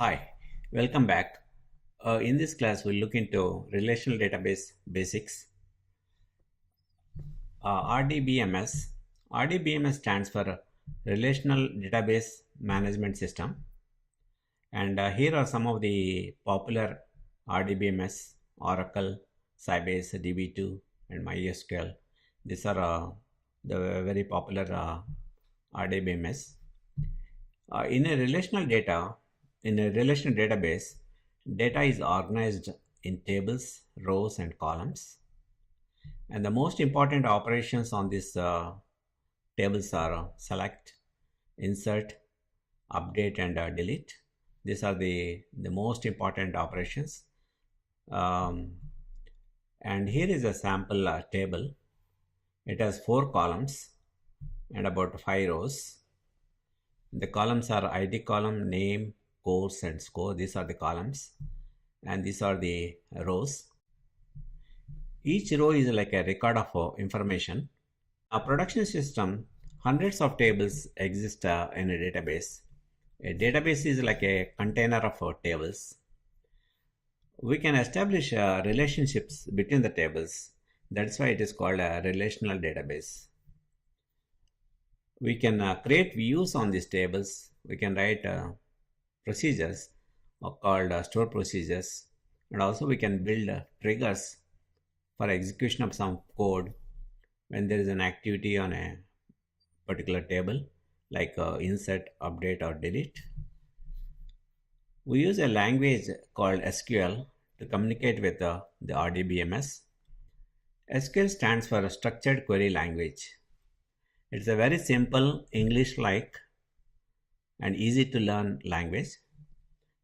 Hi, welcome back. In this class, we'll look into relational database basics. RDBMS. RDBMS stands for Relational Database Management System. And here are some of the popular RDBMS: Oracle, Sybase, DB2, and MySQL. These are the very popular RDBMS. In a relational database, data is organized in tables, rows, and columns. And the most important operations on these tables are select, insert, update, and delete. These are the most important operations. And here is a sample table. It has 4 columns and about 5 rows. The columns are ID column, name, course, and score. These are the columns, and these are the rows. Each row is like a record of information. A production system, hundreds of tables exist in a database. A database is like a container of tables. We can establish relationships between the tables. That's why it is called a relational database. We can create views on these tables. We can write procedures called store procedures, and also we can build triggers for execution of some code when there is an activity on a particular table, like insert, update, or delete. We use a language called SQL to communicate with the RDBMS. SQL stands for Structured Query Language. It's a very simple, English-like and easy to learn language,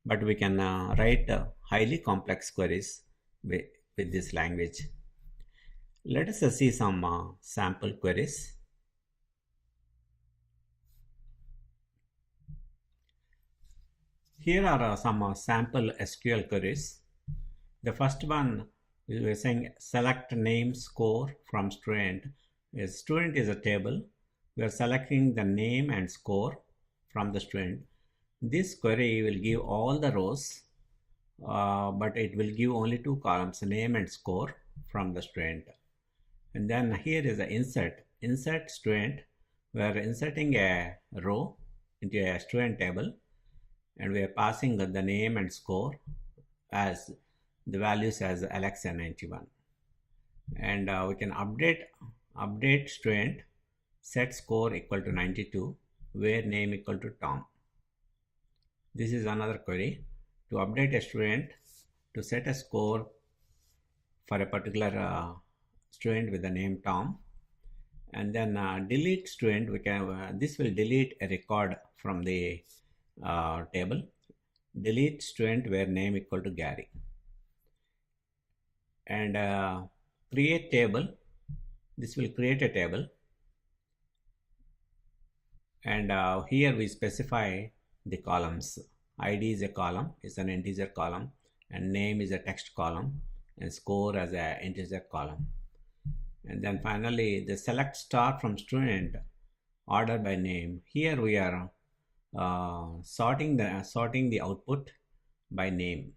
but we can write highly complex queries with this language. Let us see some sample queries. Here are some sample SQL queries. The first one is saying select name score from student. A student is a table. We are selecting the name and score from the student. This query will give all the rows, but it will give only 2 columns, name and score from the student. And then here is the insert student. We are inserting a row into a student table, and we are passing the name and score as the values as Alex and 91. And we can update student, set score equal to 92, where name equal to Tom. This is another query to update a student, to set a score for a particular student with the name Tom, and then delete student. We can this will delete a record from the table. Delete student where name equal to Gary. And create table. This will create a table, and here we specify the columns. ID is a column, it's an integer column, and name is a text column, and score as an integer column. And then finally the select star from student, order by name. Here we are sorting the output by name.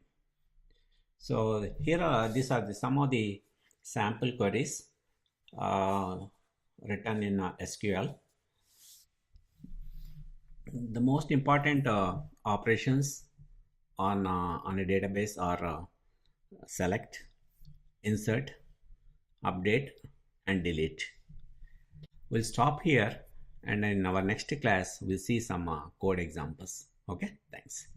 So here these are some of the sample queries written in SQL. The most important operations on a database are select, insert, update, and delete. We'll stop here, and in our next class we'll see some code examples. Okay, thanks.